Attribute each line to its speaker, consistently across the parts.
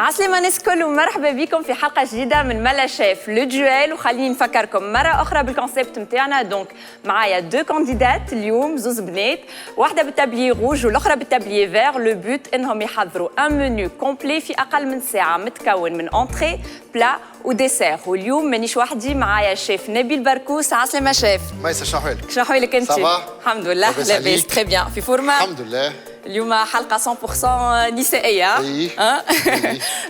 Speaker 1: عسلامة ناس الكل ومرحبا بكم في حلقة جديدة من ملا شيف لو دويل. وخليني نفكركم مرة أخرى بالكونسيبت نتاعنا. دونك معايا دو كانديدات اليوم، زوز بنات، واحدة بالتابلي روج والأخرى بالتابلي فير. لو بوت إنهم يحضروا ان منيو كومبلي في أقل من ساعة، متكون من أنتري بلا وديسير. واليوم مانيش وحدي، معايا الشيف نبيل بركوس. عسلامة شيف.
Speaker 2: ميسة شنو أحوالك؟
Speaker 1: شنو أحوالك أنت؟
Speaker 2: الحمد
Speaker 1: لله لاباس تري بيان. في فورما؟
Speaker 2: الحمد لله.
Speaker 1: اليوم حلقة 100% نسائية.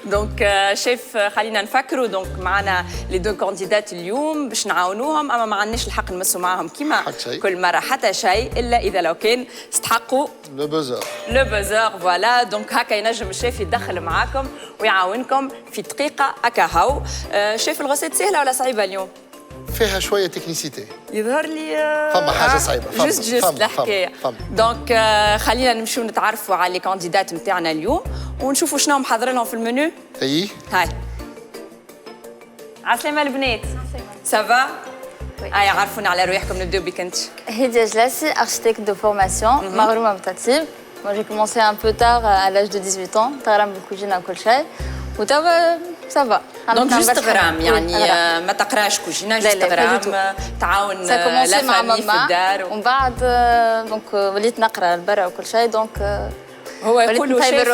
Speaker 1: دونك شيف خلينا نفكروا. دونك معنا لي دو كانديدات اليوم باش نعاونوهم، اما ما عندناش الحق نمسوا معاهم كيما كل مرة حتى شيء، الا اذا لو كان استحقوا
Speaker 2: لو بوزور.
Speaker 1: لو بوزور فوالا. دونك هكا ينجم الشيف يدخل معاكم ويعاونكم في دقيقة هكا هاو. شيف الغوسيت سهلة ولا صعيبة اليوم؟
Speaker 2: فيها شويه تكنيسيتي.
Speaker 1: يظهر لي
Speaker 2: فما حاجه صعيبه.
Speaker 1: جوست الحكايه. دونك خلينا نمشيو نتعرفوا على لي كانديدات نتاعنا اليوم ونشوفوا شنو محضرين لهم في المنيو.
Speaker 2: اي
Speaker 1: هاي عسلامة البنات. سافا. هاي عرفونا على رواحكم. نبداو بك انت.
Speaker 3: Hidia Jlassi, architecte de formation, Maghrouma Mtatib. Moi j'ai commencé un peu tard, à l'âge de 18 ans, تغرام بالكوجينة وكل شيء. وتوا سافا.
Speaker 1: دونك جوست غرام يعني ما تقراش كوجينة، جوست غرام تعاون لا فامي في الدار.
Speaker 3: ومن بعد دونك وليت نقرا لبرا وكل شيء. دونك
Speaker 1: هو يقولوا شيف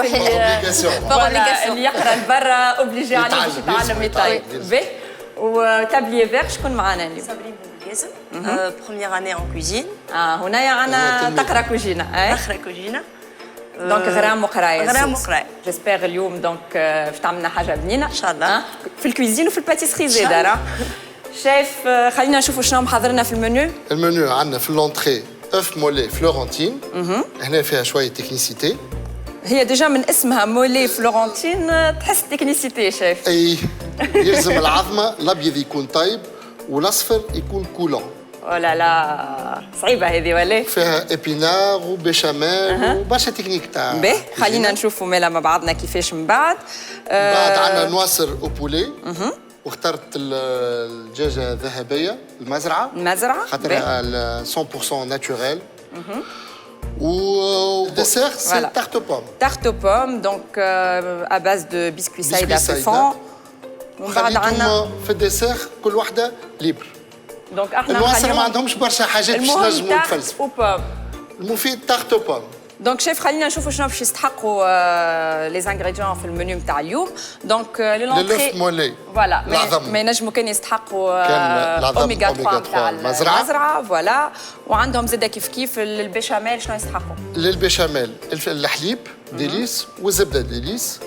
Speaker 1: اللي يقرا لبرا اوبليجي عليه باش يتعلم يطيب. باهي وتابلي فيغ شكون معنا اليوم؟
Speaker 4: صابرين بوبليزم، بروميير اني اون كوزين.
Speaker 1: هنايا عنا تقرا كوجينة.
Speaker 4: نقرا كوجينة.
Speaker 1: دونك غرام وقرايه.
Speaker 4: غرام وقرايه.
Speaker 1: جيسبيغ اليوم دونك باش تعملنا حاجه بنينه
Speaker 4: ان شاء الله
Speaker 1: في الكويزين وفي الباتيسري زاده. شيف خلينا نشوفوا شنو محضرنا في المنيو.
Speaker 2: المنيو عندنا في اللونتري اوف مولي فلورنتين. هنا فيها شويه تكنيسيتي.
Speaker 1: هي ديجا من اسمها مولي فلورنتين تحس تكنيسيتي شيف.
Speaker 2: اي يلزم العظمه الابيض يكون طيب والاصفر يكون كولون.
Speaker 1: ولا لا صعيبه هذه ولا؟
Speaker 2: فيها ابينار وبيشاميل وبرشا تكنيك تاع.
Speaker 1: باهي خلينا نشوفوا مالا مع بعضنا كيفاش من بعد.
Speaker 2: بعد عندنا نواصر اوبولي. واخترت الدجاجه الذهبيه المزرعه خاطرها 100% ناتوريل. والديسير سي تارتو بوم.
Speaker 1: تارتو بوم دونك ا باز دو بسكوي سايده في الفون.
Speaker 2: ومن بعد عندنا في الديسير كل وحده ليبر.
Speaker 1: دونك احنا
Speaker 2: النواصر ما عندهمش برشا حاجات باش نجموا نتفلسفوا. المفيد تارتو بوم.
Speaker 1: دونك شيف خلينا نشوفوا شنو باش يستحقوا لي زانغريديون في المنيو نتاع اليوم. دونك
Speaker 2: لونتري مولي
Speaker 1: فوالا ما ينجموا كان يستحقوا اوميغا 3 نتاع المزرعه فوالا. وعندهم زاده كيف كيف البيشاميل شنو يستحقوا؟
Speaker 2: للبيشاميل الحليب ديليس والزبده ديليس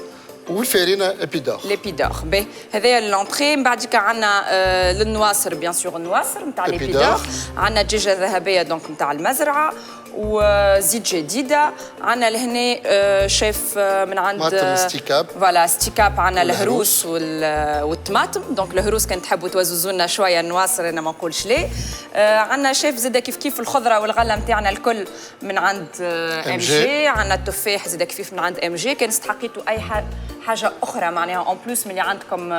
Speaker 2: والفارينه ابيدور.
Speaker 1: لابيدور باهي هذايا لونتري. من بعد عندنا للنواصر بيان سور النواصر نتاع لابيدور. عندنا الدجاجه الذهبيه دونك نتاع المزرعه وزيت جديده. عندنا لهنا شيف من عند
Speaker 2: ستيكاب.
Speaker 1: فوالا ستيكاب. عندنا الهروس والطماطم. دونك الهروس كان تحبوا توززوا لنا شويه النواصر انا ما نقولش ليه. عندنا شيف زاده كيف كيف الخضره والغله نتاعنا الكل من عند ام جي. عندنا التفاح زاده كيف من عند ام جي. كان استحقيتوا اي حاجه اخرى معناها اون بلوس من اللي عندكم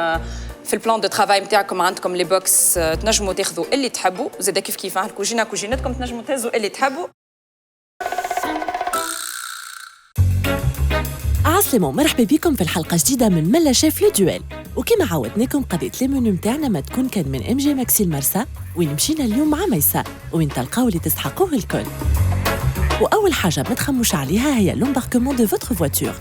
Speaker 1: في البلان دو ترافاي نتاعكم. عندكم لي بوكس تنجموا تاخذوا اللي تحبوا زاده كيف كيف. الكوجينه كوجينتكم تنجموا تهزوا اللي تحبوا.
Speaker 5: عسلامة ومرحبا بكم في الحلقة جديدة من ملا شيف لو دويل. وكما عودناكم قضية لي منيو متاعنا ما تكون كان من ام جي ماكسي المرسى، وين مشينا اليوم مع ميسا وين تلقاو اللي تستحقوه الكل. وأول حاجة ما تخموش عليها هي لومباركمون دو فوتر فواتور.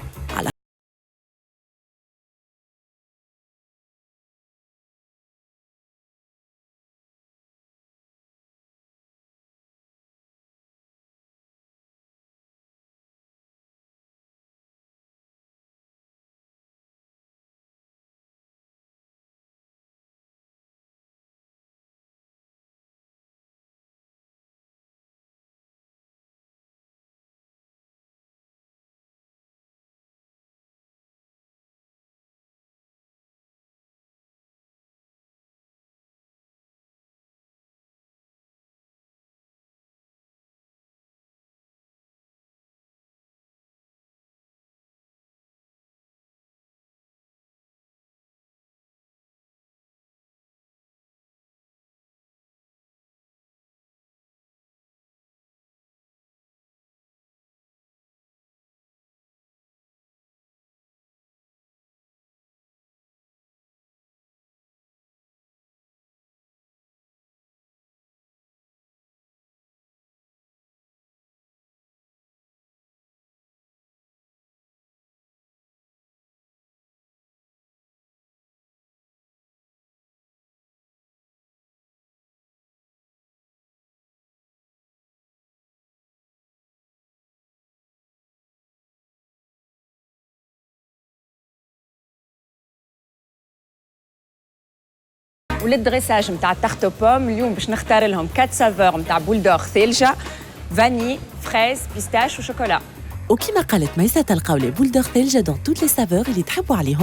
Speaker 1: وللدريساج نتاع التارت بوم اليوم باش نختار لهم 4 سافور نتاع بولدوغ ثلجه فاني فريز بيستاش وشوكولا.
Speaker 5: وكما قالت ميسة تلقاو لي بولدوغ ثلجه دون توت لي سافور اللي تحبوا عليهم.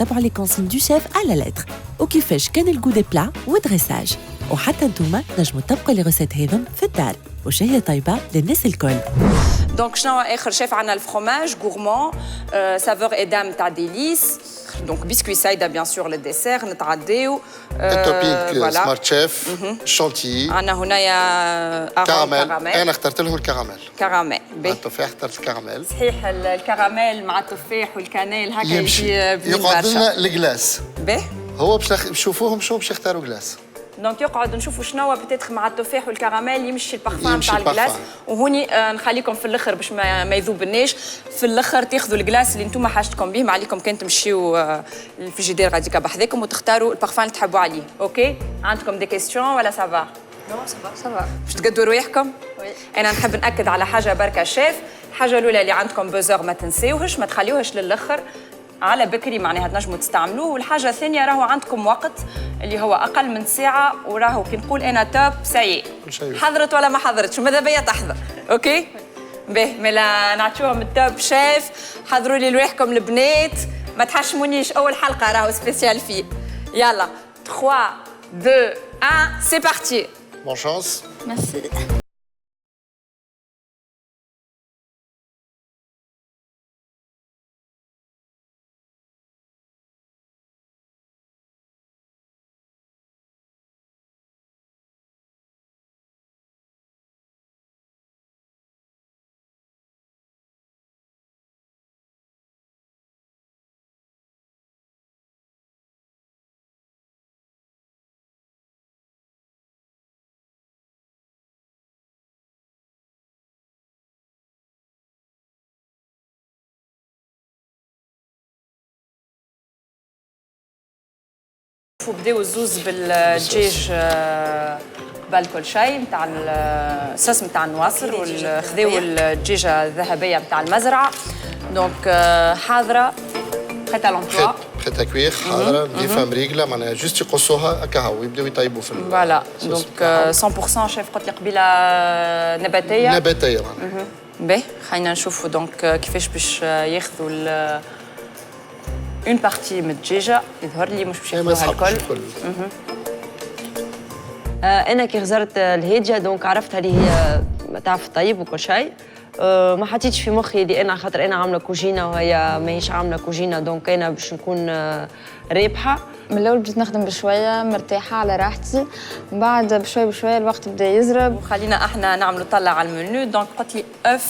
Speaker 5: تابعوا لي كونسين دو شيف على لتر وكيفاش كان الجو دي بلا ودريساج. وحتى نتوما نجموا تبقوا لي غوسيت هذم في الدار وشهية طيبة للناس الكل.
Speaker 1: دونك شنو اخر شيف عندنا الفرomage غورمون سافور ادام تاع ديليس. دونك بسكوي سايده بيان سور للديسير نتعديو
Speaker 2: التوبينغ سمارت شيف شانتيي.
Speaker 1: عندنا هنايا
Speaker 2: كراميل. انا اخترت لهم الكراميل.
Speaker 1: كراميل
Speaker 2: مع التفاح اخترت الكراميل.
Speaker 1: صحيح الكراميل مع التفاح والكانيل هكا
Speaker 2: يمشي. يقعد لنا الكلاس.
Speaker 1: باهي
Speaker 2: هو باش نشوفوهم شنو باش يختاروا كلاس.
Speaker 1: دونك يقعدوا نشوفوا شنو بتاتخ مع التفاح والكراميل يمشي البارفان تاع الكلاس. وهوني نخليكم في الاخر باش ما يذوبناش في الاخر تاخذوا الكلاس اللي انتم حاجتكم به. ما عليكم كان تمشيو للفريجيدير غاديكا بحذاكم وتختاروا البارفان اللي تحبوا عليه. اوكي عندكم دي كيستيون ولا سافا؟
Speaker 3: نو سافا.
Speaker 1: باش تقدروا رواحكم؟
Speaker 3: وي.
Speaker 1: انا نحب ناكد على حاجه بركه شيف. الحاجه الاولى اللي عندكم بوزور ما تنساوهش ما تخليوهش للاخر على بكري معناها تنجموا تستعملوه. والحاجه الثانيه راهو عندكم وقت اللي هو اقل من ساعه وراهو كي نقول انا توب سايي حضرت ولا ما حضرتش ماذا بيا تحضر. اوكي باهي ملا نعطيوهم التوب شيف. حضروا لي لواحكم البنات ما تحشمونيش اول حلقه راهو سبيسيال فيه. يلا 3 2 1 سي بارتي.
Speaker 2: بون شانس.
Speaker 3: ميرسي.
Speaker 1: بداو الزوز بالدجاج قبل كل شيء نتاع الصوص نتاع النواصر وخذاو الدجاجه الذهبيه نتاع المزرعه. دونك حاضره بريت ا لونتوا
Speaker 2: بريت ا كوير حاضره نضيفها مريقله معناها جوست يقصوها هكا هو يبداو يطيبوا في
Speaker 1: فوالا. دونك 100% شيف قلت لي قبيله نباتيه.
Speaker 2: نباتيه معناها.
Speaker 1: باهي خلينا نشوفوا دونك كيفاش باش ياخذوا اون بارتي من الدجاجه يظهر لي مش باش ياخذوها الكل.
Speaker 4: انا كي غزرت الهيجه دونك عرفتها اللي هي تعرف طيب وكل شيء. ما حطيتش في مخي اللي انا خاطر انا عامله كوجينه وهي ماهيش عامله كوجينه دونك انا باش نكون رابحه.
Speaker 3: من الاول بديت نخدم بشويه مرتاحه على راحتي، من بعد بشويه بشويه الوقت بدا يزرب.
Speaker 1: وخلينا احنا نعملوا طلع على المنيو. دونك قلت لي اوف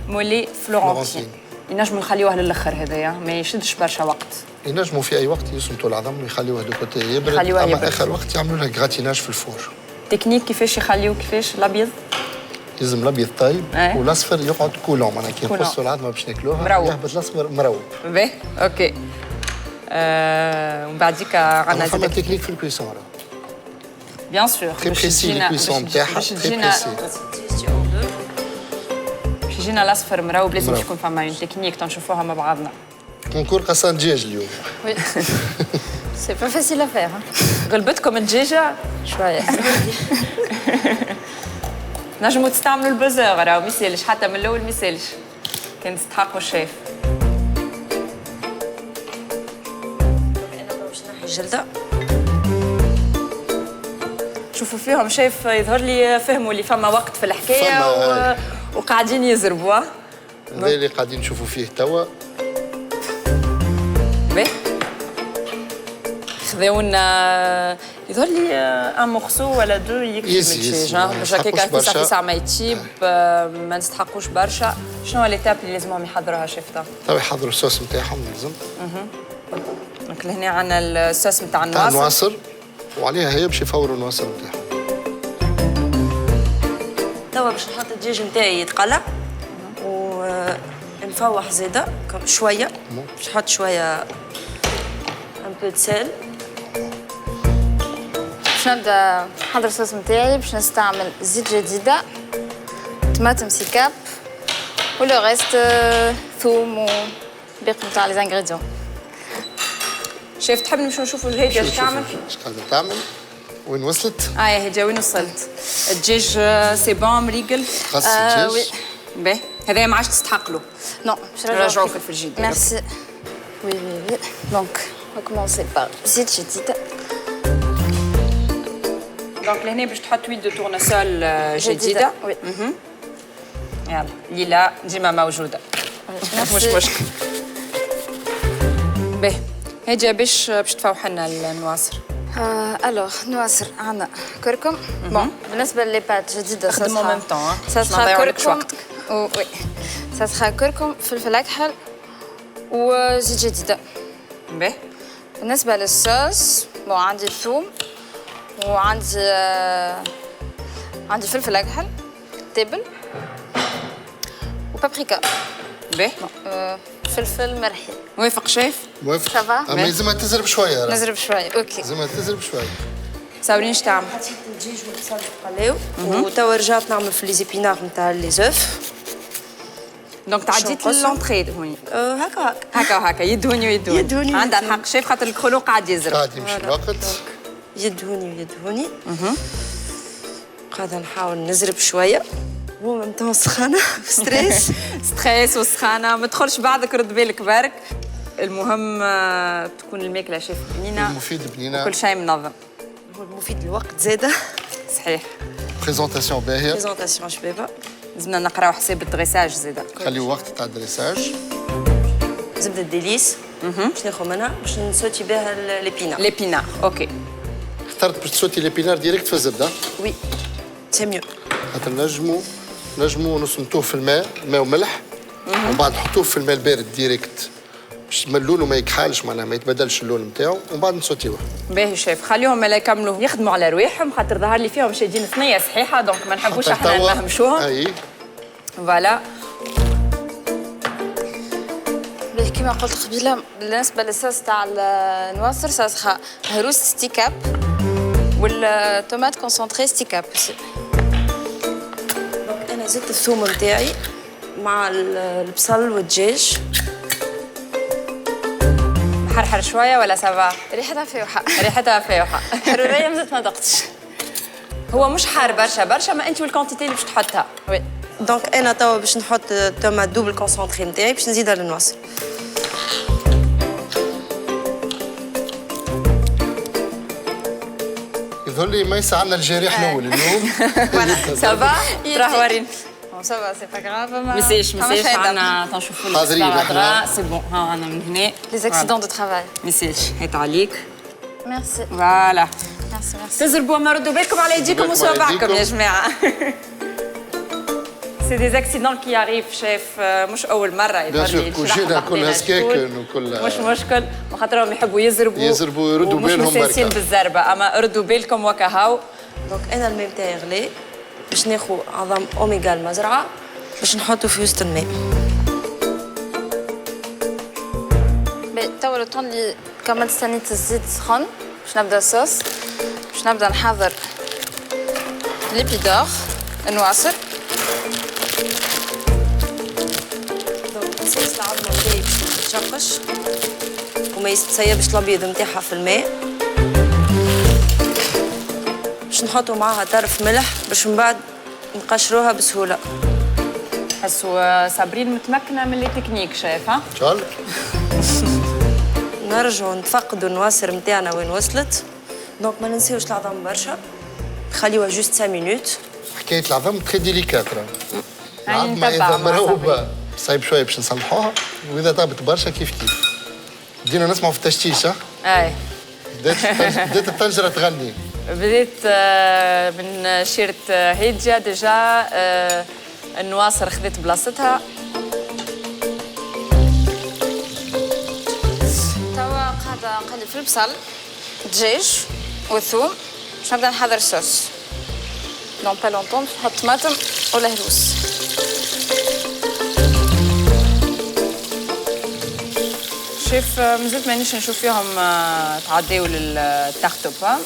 Speaker 1: مولي فلورنتين، ينجموا نخليوه للاخر هذايا ما يشدش برشا وقت.
Speaker 2: ينجموا في اي وقت يصمتوا العظم ويخليوه دو كوتي يبرد،
Speaker 1: يخليوه
Speaker 2: اما
Speaker 1: يبرد.
Speaker 2: اخر وقت يعملوا له غراتيناج في الفور.
Speaker 1: تكنيك كيفاش يخليوه كيفاش الابيض؟
Speaker 2: يلزم الابيض طيب
Speaker 1: أي.
Speaker 2: والاصفر يقعد كولون، معناها كي
Speaker 1: كولون.
Speaker 2: نقصوا العظمه باش ناكلوها
Speaker 1: مروب.
Speaker 2: يهبط الاصفر مروب.
Speaker 1: باهي اوكي. ومن بعديك عندنا
Speaker 2: فما تكنيك في الكويسون راه
Speaker 1: بيان سور
Speaker 2: تري بريسي الكويسون تاعها
Speaker 1: باش
Speaker 2: تري
Speaker 1: تجينا
Speaker 2: بريسي.
Speaker 1: باش يجينا الاصفر مراوب لازم
Speaker 2: مراوب.
Speaker 1: يكون فما اون تكنيك تنشوفوها مع بعضنا.
Speaker 2: كونكور قصان دجاج اليوم.
Speaker 3: وي سي با فاسيل افير.
Speaker 1: غلبتكم الدجاجه
Speaker 3: شويه.
Speaker 1: نجموا تستعملوا البوزور راهو ما يسالش حتى من الاول ما يسالش كان تستحقوا الشيف.
Speaker 4: انا باش نحي الجلده.
Speaker 1: شوفوا فيهم شيف يظهر لي فهموا اللي فما وقت في الحكايه
Speaker 2: فما-
Speaker 1: وقاعدين يزربوا.
Speaker 2: هذا اللي قاعدين نشوفوا فيه توا.
Speaker 1: باهي خذاونا يظهر لي ان مورسو ولا دو يكفي
Speaker 2: يزي،
Speaker 1: بالدجاج
Speaker 2: يزي. ما
Speaker 1: باش هكاك
Speaker 2: نستحقوش
Speaker 1: في
Speaker 2: برشا.
Speaker 1: ساعه ما يطيب ما نستحقوش برشا. شنو ليتاب اللي لازمهم يحضروها شيف تا؟
Speaker 2: توا يحضروا الصوص نتاعهم لازم
Speaker 1: دونك لهنا عندنا الصوص نتاع
Speaker 2: تاع
Speaker 1: النواصر.
Speaker 2: نواصر وعليها هي باش يفوروا النواصر نتاعهم.
Speaker 4: توا باش نحط الدجاج نتاعي يتقلع ونفوح زاده شويه. باش نحط شويه ان بو سيل.
Speaker 3: باش نبدا نحضر الصوص نتاعي. باش نستعمل زيت جديده، طماطم سيكاب، ولو ريست ثوم وباقي نتاع لي زانغريديون.
Speaker 1: شيف تحب نمشيو نشوفوا الهيجه اش تعمل؟
Speaker 2: اش قاعده تعمل؟ وين وصلت؟
Speaker 1: يا هيجه وين وصلت؟ الدجاج سي بون مريقل.
Speaker 2: خاص
Speaker 3: وي.
Speaker 2: الدجاج.
Speaker 1: باهي هذايا ما عادش تستحق له.
Speaker 3: Non, je
Speaker 1: نرجعوه في الفريجيدير.
Speaker 3: Merci. Oui, oui, oui. Donc, on va commencer par زيت جديدة.
Speaker 1: دونك لهنا باش تحط ويل دو تورنسول جديده.
Speaker 3: وي.
Speaker 1: يلا ليلى ديما موجوده. مش
Speaker 3: Merci.
Speaker 1: مشكل. باهي هيجه باش تفوح لنا النواصر.
Speaker 3: Alors, نواصر عنا كركم. Bon, بالنسبة للبات جديدة
Speaker 1: خدموا en même temps, hein.
Speaker 3: ça
Speaker 1: باش ما
Speaker 3: sera
Speaker 1: نضيعولكش
Speaker 3: كركم.
Speaker 1: وقتك.
Speaker 3: Oui. Ça sera كركم، فلفل أكحل وزيت جديدة.
Speaker 1: باهي
Speaker 3: بالنسبة للصوص بون عندي الثوم وعندي عندي فلفل أكحل، تبل وبابريكا.
Speaker 1: باهي
Speaker 3: فلفل مرحي.
Speaker 1: موافق شيف؟
Speaker 2: موافق.
Speaker 3: Ça va.
Speaker 2: اما لازمها تزرب شويه راه.
Speaker 3: نزرب شوية. أوكي.
Speaker 2: لازمها تزرب شويه.
Speaker 1: صابرين اش تعمل؟
Speaker 4: حطيت الدجاج والبصل تقلاو وتوا رجعت نعمل في لي زيبينار نتاع لي زوف.
Speaker 1: دونك تعديت
Speaker 4: نقصهم؟
Speaker 1: لونتري هوني
Speaker 4: هكا
Speaker 1: هكا وهكا يدهوني ويدهوني.
Speaker 4: يدهوني
Speaker 1: عندها
Speaker 4: ويدهوني.
Speaker 1: الحق شيف خاطر الخلو قاعد يزرب.
Speaker 2: قاعد يمشي الوقت.
Speaker 4: يدهوني ويدهوني. قاعدة نحاول نزرب شوية. هو ميم طون سخانة ستريس.
Speaker 1: ستريس وسخانه ما تدخلش بعضك رد بالك بارك. المهم تكون الماكله شيف بنينه
Speaker 2: المفيد بنينه.
Speaker 1: وكل شيء منظم.
Speaker 4: هو المفيد الوقت زادة.
Speaker 1: صحيح.
Speaker 2: بريزونطاسيون باهيه.
Speaker 4: بريزونطاسيون شبابة.
Speaker 1: لازمنا نقراو حساب الدريساج زاده.
Speaker 2: خليو وقت تاع الدريساج.
Speaker 4: زبدة ديليس. باش ناخذ منها باش نسوتي بها ليبينا.
Speaker 1: ليبينا اوكي.
Speaker 2: اخترت باش تسوتي ليبينار ديريكت في الزبده.
Speaker 4: وي سي ميو.
Speaker 2: خاطر نجموا نصمتوه في الماء وملح ومن بعد نحطوه في الماء البارد ديريكت باش اللون ما يكحالش معناها ما يتبدلش اللون نتاعو ومن بعد نسوتيوه.
Speaker 1: باهي شيف خليهم ملا يكملوا يخدموا على رواحهم خاطر ظهر لي فيهم شادين ثنيه صحيحه دونك ما نحبوش
Speaker 2: حتى
Speaker 1: احنا
Speaker 2: توا-
Speaker 1: نهمشوهم.
Speaker 2: اي
Speaker 1: فوالا
Speaker 3: كما قلت قبيله بالنسبه للصوص تاع النواصر ça sera هروس ستيكاب والطوماط كونسونطري ستيكاب.
Speaker 4: دونك انا زدت الثوم نتاعي مع البصل والدجاج.
Speaker 1: محرحر شويه ولا سافا؟
Speaker 3: ريحتها فيوحه.
Speaker 1: ريحتها فايحه.
Speaker 3: حروريه مازالت ما ذقتش.
Speaker 1: هو مش حار برشا ما انت والكونتيتي اللي باش تحطها.
Speaker 3: وي
Speaker 4: دونك انا توا باش نحط تومات دوبل كونسونطري نتاعي باش نزيدها للنواصر.
Speaker 2: يظهر لي ميسة عندنا الجريح الاول اليوم.
Speaker 1: سافا راه وريني
Speaker 3: Ça va, c'est pas grave.
Speaker 1: ميساش عندنا تنشوفوا
Speaker 2: حاضرين احنا.
Speaker 1: سي بون ها عندنا من هنا
Speaker 3: Les accidents de travail.
Speaker 1: ميساش هات عليك
Speaker 3: Merci.
Speaker 1: فوالا
Speaker 3: Merci, merci.
Speaker 1: تزربوا ما ردوا بالكم على يديكم
Speaker 2: بالكم على
Speaker 1: وصوابعكم
Speaker 2: يديكم.
Speaker 1: يا جماعه سي دي زاكسيدون كي ياريف شاف مش اول مره
Speaker 2: Bien sûr, كوجينا كلها سكاكن وكل
Speaker 1: مش مشكل وخاطرهم يحبوا يزربوا
Speaker 2: ويردوا بالهم
Speaker 1: ومش مسانسين
Speaker 2: بركة.
Speaker 1: بالزربه اما ردوا بالكم وكهاو
Speaker 4: دونك انا الماء بتاعي غلي باش ناخذ عظم اوميغا المزرعه باش نحطه في وسط الماء.
Speaker 3: توا لو طون اللي كملت استنيت الزيت سخن باش نبدا الصوص باش نبدا نحضر ليبيدور النواصر.
Speaker 4: دونك نسيس العظمه بتاعي باش ما تتشقش وما يتسيبش الابيض نتاعها في الماء. باش نحطوا معاها طرف ملح باش من بعد نقشروها بسهوله.
Speaker 1: حسوا صابرين متمكنه من لي تكنيك شايفه
Speaker 2: ان شاء الله.
Speaker 4: نرجعوا نتفقدوا النواصر نتاعنا وين وصلت. دونك ما ننساوش العظم برشا نخليوها جوست 5 مينوت.
Speaker 2: حكايه العظم تخي ديليكات راه. العظمه
Speaker 1: نتبع
Speaker 2: اذا
Speaker 1: مع
Speaker 2: مرهوبه صعيب شويه باش نصلحوها، واذا طابت برشا كيف كيف. بدينا نسمعوا في التشتيش ها.
Speaker 1: اي
Speaker 2: بدات الطنجره تغني.
Speaker 1: بديت من شيرة هيجة ديجا النواصر خذت بلاصتها.
Speaker 3: توا قاعده نقلب في البصل الدجاج والثوم باش نبدا نحضر الصوص. دون با لونتون باش نحط طماطم والهروس.
Speaker 1: شيف مازلت مانيش نشوف فيهم تعديوا للتختب ها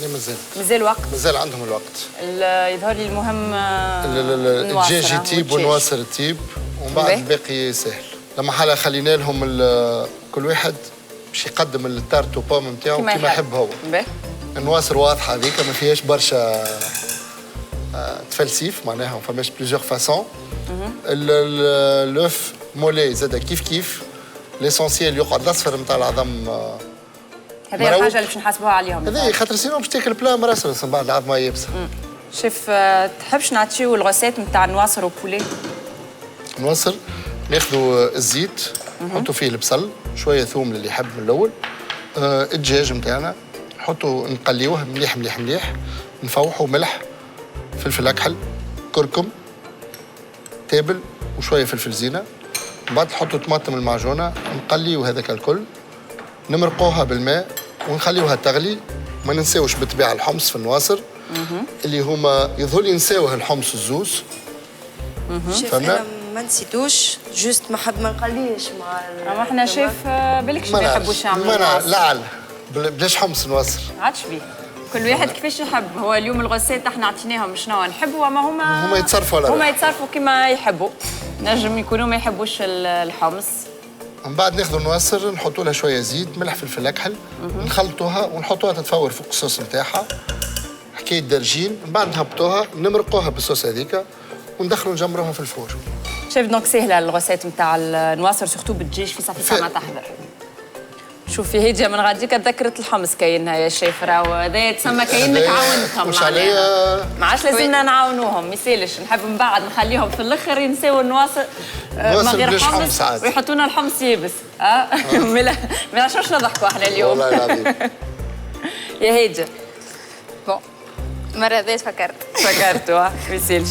Speaker 2: لا مازال.
Speaker 1: مازال وقت
Speaker 2: مازال عندهم الوقت.
Speaker 1: يظهر لي المهم
Speaker 2: الدجاج يطيب والنواصر تطيب ومن بعد
Speaker 1: باهي.
Speaker 2: الباقي سهل. لما حاله خلينا لهم كل واحد باش يقدم التارت بوم نتاعو كيما يحب هو. النواصر واضحه هذيك ما فيهاش برشا تفلسيف معناها ما فماش بليزيور فاسون. اللوف مولي زاد كيف كيف. ليسونسيال يقعد الاصفر نتاع العظم.
Speaker 1: هذه الحاجه اللي باش نحاسبوها عليهم
Speaker 2: هذا خاطر سينو باش تاكل بلا مرسرس من بعد العظمه يابسه.
Speaker 1: شيف تحبش نعطيو الغوسيت نتاع النواصر وبولي؟
Speaker 2: نواصر ناخذوا الزيت نحطوا فيه البصل شويه ثوم للي يحب من الاول. الدجاج نتاعنا نحطوا نقليوه مليح مليح مليح. نفوحوا ملح فلفل اكحل كركم تابل وشويه فلفل زينه. من بعد نحطوا طماطم المعجونه نقليوا هذاك الكل. نمرقوها بالماء ونخليوها تغلي. ما ننساوش بالطبيعه الحمص في النواصر اللي هما يظهر لي نساوه الحمص الزوز.
Speaker 4: شيف انا ما نسيتوش جوست ما نقليش مع
Speaker 1: اما احنا شيف بالكش ما يحبوش يعملوا
Speaker 2: لا بلاش حمص نواصر.
Speaker 1: عادش بيه كل واحد كيفاش يحب. هو اليوم الغوسيت احنا عطيناهم شنو نحبوا اما هما
Speaker 2: يتصرفوا على
Speaker 1: هما يتصرفوا كما يحبوا. نجم يكونوا ما يحبوش الحمص.
Speaker 2: من بعد ناخذوا النواصر نحطوا لها شويه زيت ملح فلفل اكحل نخلطوها ونحطوها تتفور فوق الصوص نتاعها حكايه درجين. من بعد نهبطوها نمرقوها بالصوص هذيك وندخلوا نجمروها في الفور.
Speaker 1: شايف دونك سهله الغوسيت نتاع النواصر سورتو بالدجاج في صافي ساعه تحضر. شوفي هيجة من غاديك تذكرت الحمص كاينها يا شيف راهو هذا تسمى كاينك عاونتهم
Speaker 2: مش عليا
Speaker 1: ما عادش لازمنا نعاونوهم ما يسالش نحب من بعد نخليهم في الاخر ينساو النواصر من غير حمص ويحطونا الحمص يابس ما نعرفوش نضحكوا احنا اليوم
Speaker 2: والله العظيم.
Speaker 1: يا هيجة
Speaker 3: بون المره هذه
Speaker 1: فكرتوا ما يسالش.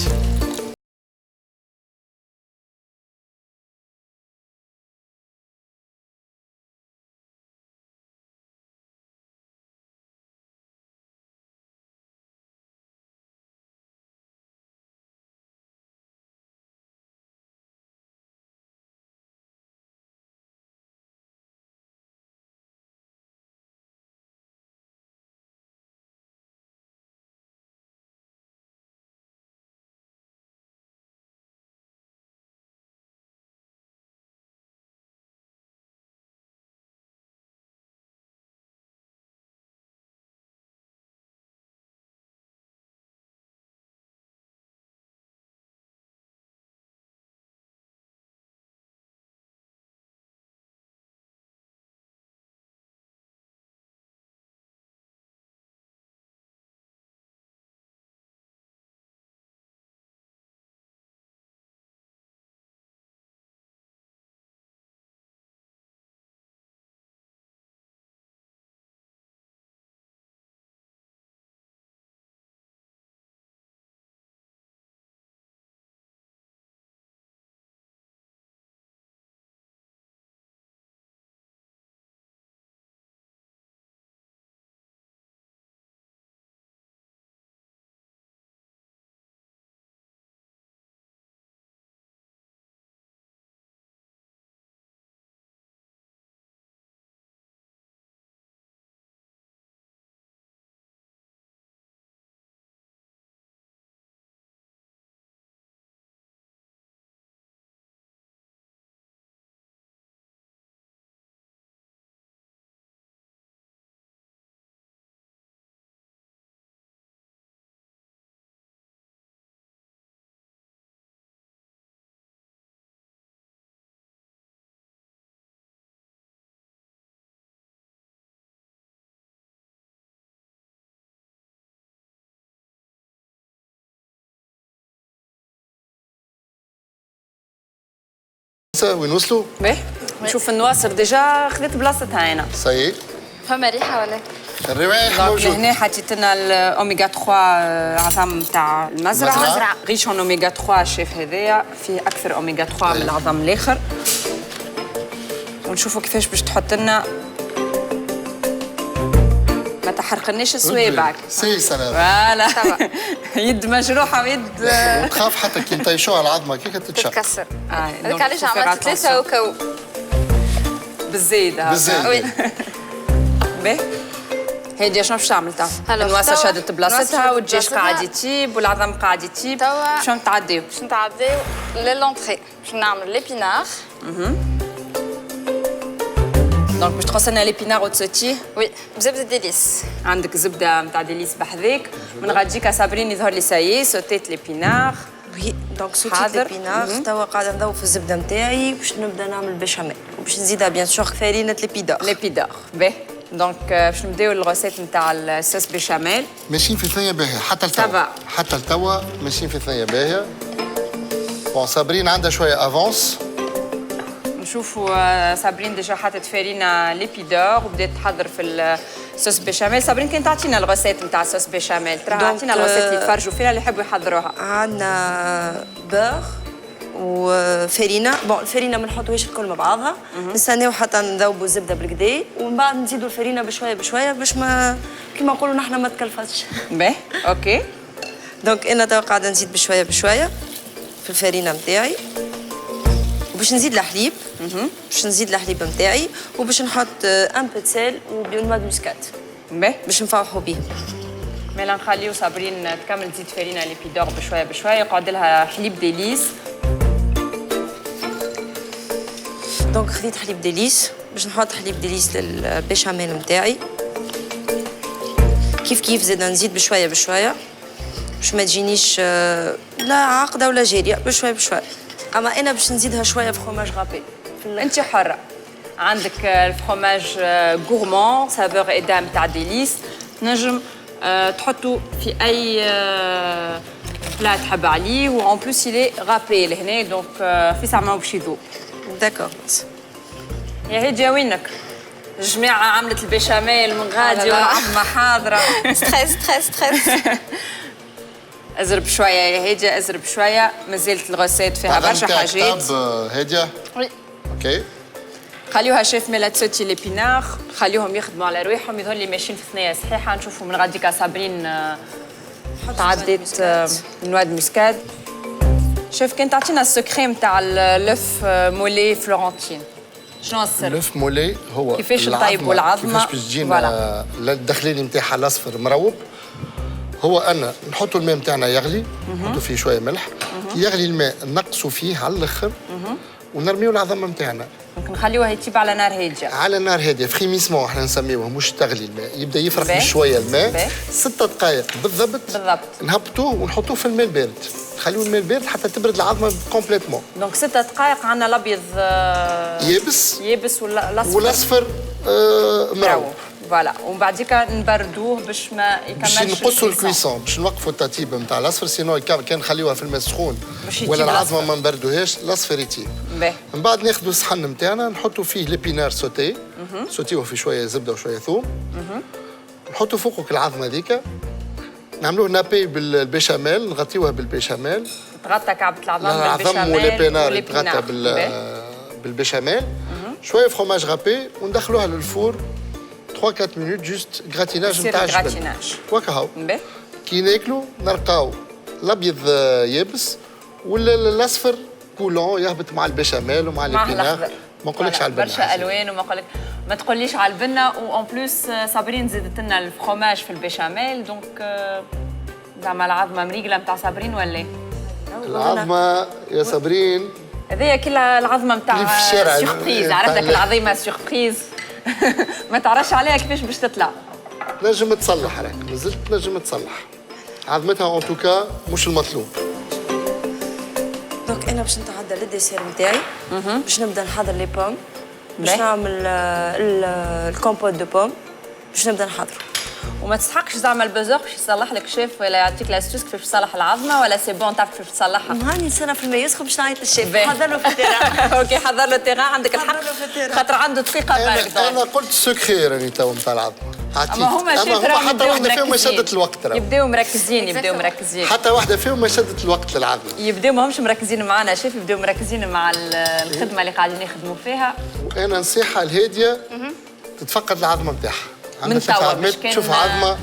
Speaker 2: وين وصلوا؟
Speaker 1: باهي نشوف النواصر ديجا خذت بلاصتها هنا.
Speaker 2: سي
Speaker 3: فما ريحه ولا؟
Speaker 2: الروايح
Speaker 1: دونك
Speaker 2: موجود.
Speaker 1: لهنا حطيت لنا الاوميغا 3 عظام تاع المزرعه ريش اون اوميغا 3. الشيف هذايا فيه اكثر اوميغا 3 من العظام الاخر. ونشوفوا كيفاش باش تحط لنا ما تحرقناش السويبعك.
Speaker 2: سي سلام.
Speaker 1: فوالا يد مجروحه ويد
Speaker 2: وتخاف حتى كي نطيشوها العظمه كيف تتشق.
Speaker 3: تتكسر.
Speaker 1: donc
Speaker 3: هذاك علاش
Speaker 1: faut faire
Speaker 3: عملت 3
Speaker 1: attention.
Speaker 3: وكو.
Speaker 1: بالزيد
Speaker 2: بالزيد.
Speaker 3: وي.
Speaker 1: باهي هادي شنو باش تعمل توا؟
Speaker 3: هلا
Speaker 1: النواصر
Speaker 3: توا
Speaker 1: شادت بلاصتها
Speaker 3: النواصر
Speaker 1: والدجاج
Speaker 3: بلاصتها.
Speaker 1: قاعد يطيب والعظم قاعد يطيب.
Speaker 3: توا
Speaker 1: شنو نتعداو؟
Speaker 3: باش نتعداو للونتري باش نعمل ليبينار.
Speaker 1: دونك باش تقص لنا ليبينار وتسوتيه.
Speaker 3: وي بزبده ديليس.
Speaker 1: عندك زبده نتاع ديليس بحذاك. من غاديك صابرين يظهر لي سايي سوتيت ليبينار.
Speaker 4: وي دونك سوتيت
Speaker 1: حاضر.
Speaker 4: ليبينار توا قاعده نذوب في الزبده نتاعي باش نبدا نعمل بيشاميل وباش نزيدها بيان سور فرينه ليبيدار.
Speaker 1: ليبيدار باهي دونك باش نبداو الغوسيت نتاع الصوص بيشاميل.
Speaker 2: ماشيين في ثنيه باهيه حتى لتوا.
Speaker 1: سافا.
Speaker 2: حتى لتوا ماشيين في ثنيه باهيه. بون صابرين عندها شويه افونس.
Speaker 1: نشوفوا صابرين ديجا حطت فارينة ليبيدور وبدات تحضر في الصوص بيشاميل. صابرين كانت تعطينا الغوسيت نتاع الصوص بيشاميل. ترى عطينا الغوسيت اللي يتفرجوا فيها اللي يحبوا يحضروها.
Speaker 4: عندنا بور وفرينه. بون الفرينه ما نحطوهاش الكل مع بعضها، نستناو حتى نذوبوا الزبده بالكدا ومن بعد نزيدوا الفرينه بشويه بشويه باش ما كيما نقولوا نحن ما تكلفتش.
Speaker 1: باهي اوكي.
Speaker 4: دونك انا توا قاعده نزيد بشويه بشويه في الفرينه نتاعي وباش نزيد الحليب. باش نزيد الحليب نتاعي وباش نحط ان بو سيل وبيون موسكات
Speaker 1: باهي
Speaker 4: باش نفوحوا به.
Speaker 1: مالا نخليو صابرين تكمل تزيد فارينة ليبيدور بشويه بشويه يقعد لها حليب ديليس.
Speaker 4: دونك خذيت حليب ديليس باش نحط حليب ديليس للبيشاميل نتاعي. كيف كيف زاد نزيد بشويه بشويه باش ما تجينيش لا عاقده ولا جاريه بشويه بشويه. اما انا باش نزيدها شويه بفرماج غابي.
Speaker 1: انت حره. عندك الفرomage غورمون سافور ايدام تاع ديليس. تنجم تحطوا في اي بلا تحب عليه وان بلوس يلي غابي لهنا دونك في ساعه باش يذوب.
Speaker 4: داكور.
Speaker 1: يا هديه وينك؟ الجماعه عملت البيشاميل من غادي والعظمه حاضره.
Speaker 3: ستريس ستريس ستريس.
Speaker 1: ازرب شويه يا هديه ازرب شويه مازالت الغوسيت فيها برشا حاجات.
Speaker 2: هاديه.
Speaker 3: وي.
Speaker 2: اوكي.
Speaker 1: خليوها شيف ميلا تسوتي ليبينار خليوهم يخدموا على رواحهم يظهر لي ماشيين في ثنيه صحيحه. نشوفوا من غاديكا صابرين تعديت نواد موسكاد. شوف كان تعطينا السكري نتاع اللف مولي فلورنتين. شنو السر؟
Speaker 2: لف مولي هو
Speaker 1: كيفاش نطيبوا العظمه
Speaker 2: كيفاش باش تجينا الدخليني نتاعها الاصفر مروب. هو أن نحطوا الماء نتاعنا يغلي نحطوا فيه شويه ملح. يغلي الماء نقصوا فيه على الاخر ونرميو العظمه نتاعنا.
Speaker 1: ممكن نخليوها يطيب على نار هاديه.
Speaker 2: على نار هاديه فريميسمون احنا نسميوه مش تغلي الماء. يبدا يفرق
Speaker 1: باهي.
Speaker 2: بشويه الماء.
Speaker 1: باهي.
Speaker 2: 6 دقائق بالضبط.
Speaker 1: بالضبط.
Speaker 2: نهبطوه ونحطوه في الماء البارد. نخليو الماء البارد حتى تبرد العظمه كومبليتمون.
Speaker 1: دونك 6 دقائق عندنا الابيض
Speaker 2: يابس
Speaker 1: والاصفر
Speaker 2: والاصفر مروب.
Speaker 1: فوالا ومن بعديك نبردوه باش ما
Speaker 2: باش
Speaker 1: يكملش
Speaker 2: نقصوا الكويسون باش نوقفوا التطيب نتاع الاصفر سينو كان نخليوها في الماء سخون
Speaker 1: باش يطيب
Speaker 2: ولا العظمه
Speaker 1: الأصفر.
Speaker 2: ما نبردوهاش الاصفر يطيب.
Speaker 1: باهي.
Speaker 2: من بعد ناخذوا الصحن نتاعنا نحطوا فيه ليبينار سوتي. سوتيوه في شويه زبده وشويه ثوم. نحطوا فوقك العظمه ذيك نعملوه نابي بالبيشاميل نغطيوها بالبيشاميل.
Speaker 1: تغطى كعبة العظم
Speaker 2: العظم
Speaker 1: بالبيشاميل
Speaker 2: والبينار يتغطى
Speaker 1: باهي.
Speaker 2: بالبيشاميل. شويه فروماج غابي وندخلوها للفور 3-4 مينوت جوست غراتيناج
Speaker 1: يصير
Speaker 2: نتاع الجبن.
Speaker 1: غراتيناج.
Speaker 2: وكهو.
Speaker 1: باهي.
Speaker 2: كي ناكلوا نلقاو الابيض يابس والاصفر كولون يهبط مع البيشاميل ومع
Speaker 1: مع
Speaker 2: البينار.
Speaker 1: الأخضر.
Speaker 2: ما نقولكش على البنه.
Speaker 1: برشا الوان وما نقولك ما تقوليش على البنه وان بلوس صابرين زادت لنا الفرomage في البيشاميل دونك زعما العظمه مريقله نتاع صابرين ولا؟
Speaker 2: العظمه يا صابرين
Speaker 1: هذيا كلها العظمه
Speaker 2: اللي في
Speaker 1: نتاع
Speaker 2: الشارع.
Speaker 1: سيربريز عرفتك العظيمه سيربريز. ما تعرفش عليها كيفاش باش تطلع.
Speaker 2: نجم تصلح راك مازلت نجم تصلح. عظمتها اون توكا مش المطلوب.
Speaker 4: دونك انا باش نتعدى للديسير نتاعي باش نبدا نحضر لي بوم باش
Speaker 1: باهي.
Speaker 4: نعمل الكومبوت دو بوم باش نبدا نحضر.
Speaker 1: وما تستحقش زعما البوزور باش يصلح لك شيف ولا يعطيك لاستوس كيفاش تصلح العظمه ولا سي بون تعرف كيفاش تصلحها.
Speaker 4: نهارني سنه في الماء يسخن باش نعيط للشيف حضر له في التيران.
Speaker 1: اوكي حضر له التيران عندك الحق خاطر عنده دقيقه بالك.
Speaker 2: انا قلت سكري راني تو نتاع العظمه.
Speaker 1: اما هما
Speaker 2: حتى واحده فيهم ما شدت الوقت.
Speaker 1: يبداو مركزين.
Speaker 2: حتى واحده فيهم ما شدت الوقت للعظمه.
Speaker 1: يبداو ماهمش مركزين معنا شيف، يبداو مركزين مع الخدمه اللي قاعدين يخدموا فيها.
Speaker 2: وانا نصيحه الهاديه تتفقد العظمه نتاعها.
Speaker 1: من توا
Speaker 2: تشوف عظمه